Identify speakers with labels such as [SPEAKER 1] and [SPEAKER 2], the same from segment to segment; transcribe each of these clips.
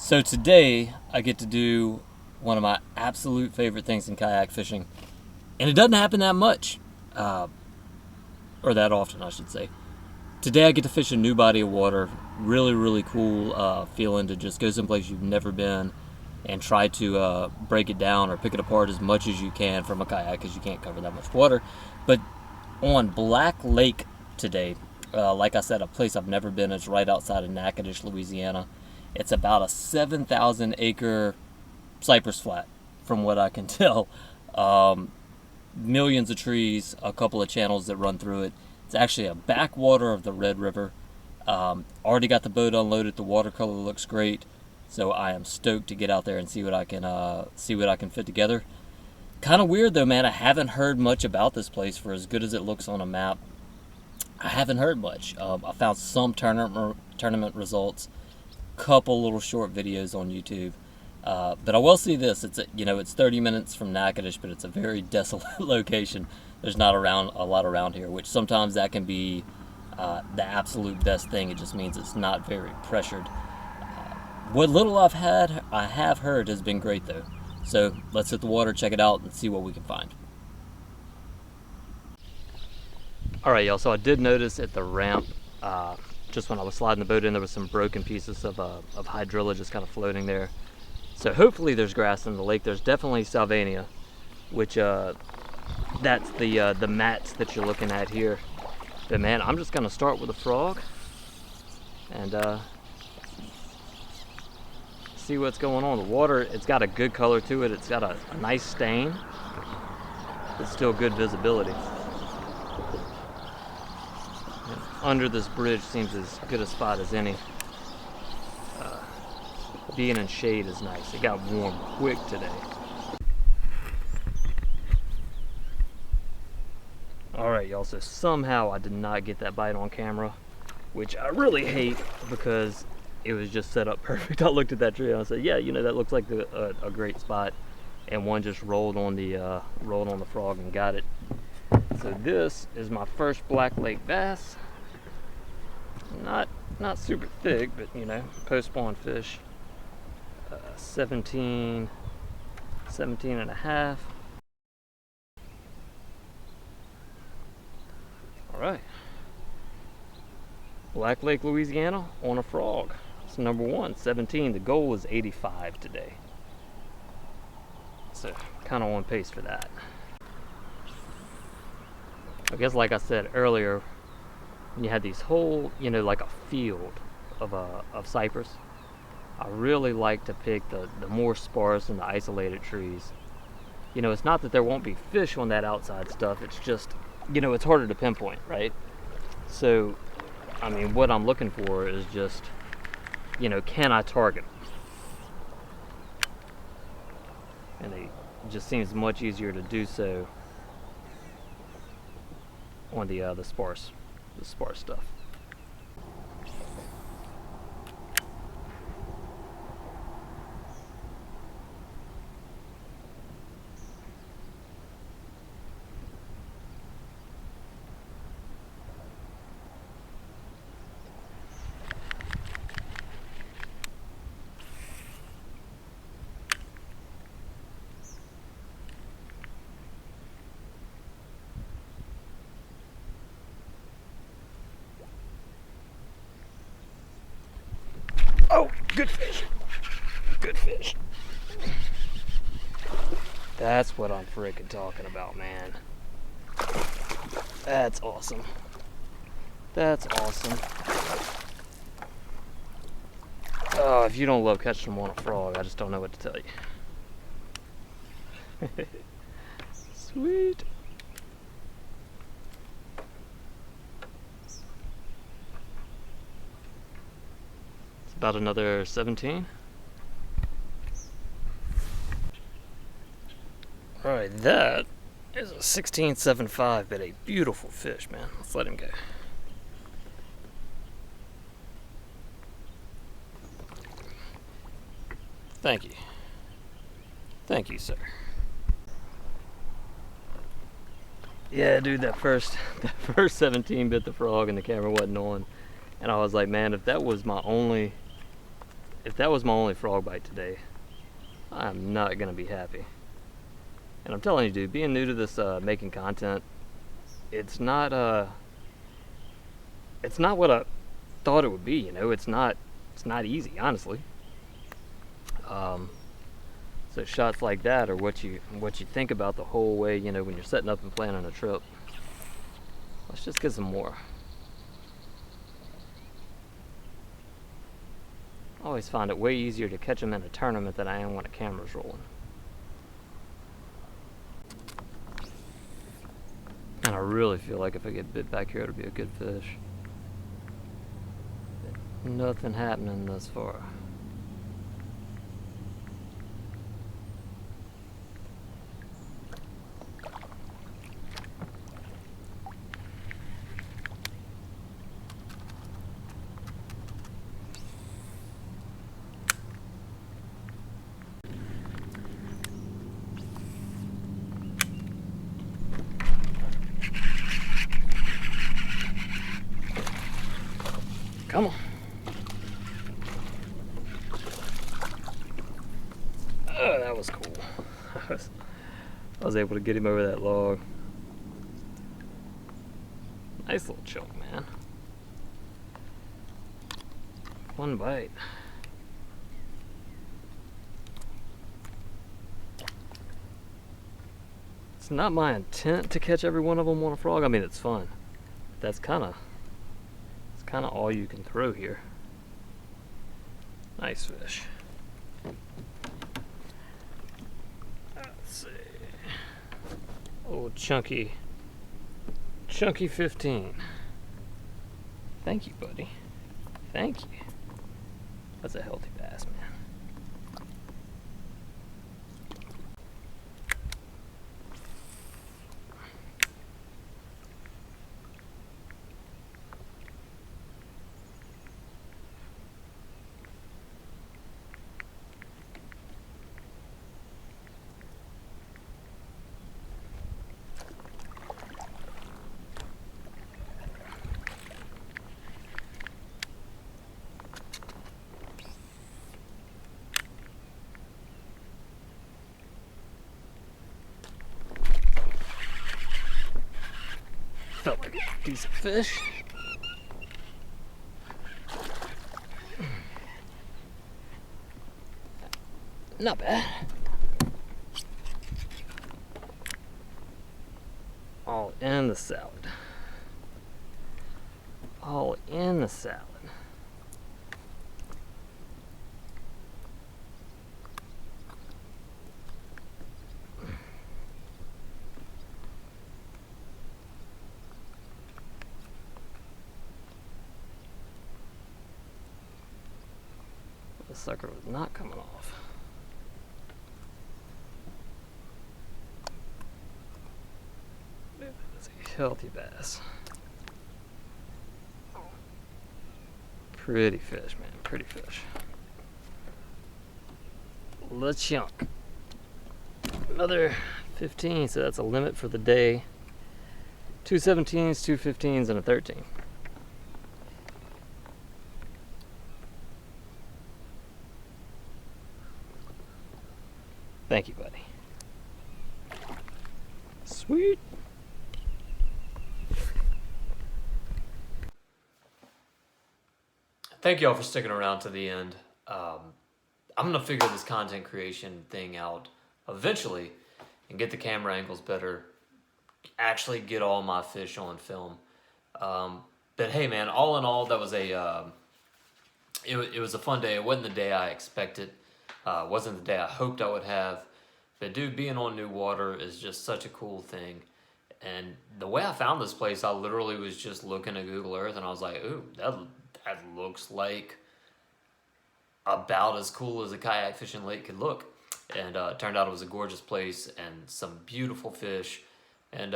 [SPEAKER 1] So today I get to do one of my absolute favorite things in kayak fishing, and it doesn't happen that much, or that often I should say. Today I get to fish a new body of water. Really cool feeling to just go someplace you've never been and try to break it down or pick it apart as much as you can from a kayak, because you can't cover that much water. But on Black Lake today, like I said, a place I've never been. It's right outside of Natchitoches, Louisiana. It's about a 7,000 acre cypress flat, from what I can tell. Millions of trees, a couple of channels that run through it. It's actually a backwater of the Red River. Already got the boat unloaded. The watercolor looks great, so I am stoked to get out there and see what I can fit together. Kind of weird though, man. I haven't heard much about this place. For as good as it looks on a map, I haven't heard much. I found some tournament results, couple little short videos on YouTube. But I will see this. It's 30 minutes from Natchitoches, but it's a very desolate location. There's not a lot around here, which sometimes that can be the absolute best thing. It just means it's not very pressured. What little I have heard has been great though. So let's hit the water, check it out, and see what we can find. All right, y'all. So I did notice at the ramp, just when I was sliding the boat in, there was some broken pieces of hydrilla just kind of floating there. So hopefully there's grass in the lake. There's definitely salvania, which that's the mats that you're looking at here. But man, I'm just gonna start with a frog and see what's going on. The water, it's got a good color to it. It's got a nice stain. It's still good visibility. And under this bridge seems as good a spot as any. Being in shade is nice. It got warm quick today. Alright y'all, so somehow I did not get that bite on camera, which I really hate because it was just set up perfect. I looked at that tree and I said, yeah, that looks like a great spot, and one just rolled on the frog and got it. So this is my first Black Lake bass. Not super thick, but post-spawn fish. 17 and a half. All right, Black Lake, Louisiana on a frog. It's number one, 17. The goal is 85 today, so kind of on pace for that. I guess, like I said earlier, you had these whole, like a field of cypress. I really like to pick the more sparse and the isolated trees. It's not that there won't be fish on that outside stuff. It's just, it's harder to pinpoint, right? So, I mean, what I'm looking for is just, can I target them? And it just seems much easier to do so on the sparse stuff. Oh, good fish. Good fish. That's what I'm freaking talking about, man. That's awesome. That's awesome. Oh, if you don't love catching them on a frog, I just don't know what to tell you. Sweet. About another 17. Alright, that is a 16.75, but a beautiful fish, man. Let's let him go. Thank you. Thank you, sir. Yeah, dude, that first 17 bit the frog and the camera wasn't on. And I was like, man, if that was my only
[SPEAKER 2] if that was my only frog bite today, I'm not gonna be happy. And I'm telling you, dude, being new to this making content, it's not what I thought it would be. You know, it's not easy, honestly. So shots like that are what you think about the whole way. You know, when you're setting up and planning a trip. Let's just get some more. I always find it way easier to catch them in a tournament than I am when a camera's rolling. And I really feel like if I get bit back here, it'll be a good fish. Nothing happening thus far. Come on. Oh, that was cool. I was able to get him over that log. Nice little chunk, man. One bite. It's not my intent to catch every one of them on a frog. I mean, it's fun. That's kind of all you can throw here. Nice fish. Let's see. Old chunky 15. Thank you, buddy. Thank you. That's a healthy bass, man. Felt like a decent fish. Not bad. All in the salad. All in the salad. The sucker was not coming off. That's a healthy bass. Pretty fish, man. Pretty fish. Let's chunk. Another 15, so that's a limit for the day. 2 17s, 2 15s, and a 13. Thank you, buddy. Sweet. Thank y'all for sticking around to the end. I'm going to figure this content creation thing out eventually and get the camera angles better, actually get all my fish on film. But hey, man, all in all, that was it was a fun day. It wasn't the day I expected. Wasn't the day I hoped I would have. But dude, being on new water is just such a cool thing. And the way I found this place, I literally was just looking at Google Earth and I was like, ooh, that looks like about as cool as a kayak fishing lake could look. And it turned out it was a gorgeous place and some beautiful fish. And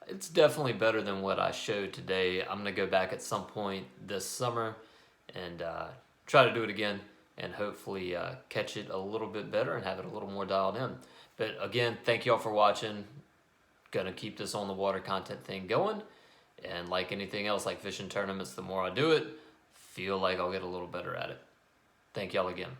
[SPEAKER 2] it's definitely better than what I showed today. I'm going to go back at some point this summer and try to do it again. And hopefully catch it a little bit better and have it a little more dialed in. But again, thank y'all for watching. Gonna keep this on the water content thing going. And like anything else, like fishing tournaments, the more I do it, feel like I'll get a little better at it. Thank y'all again.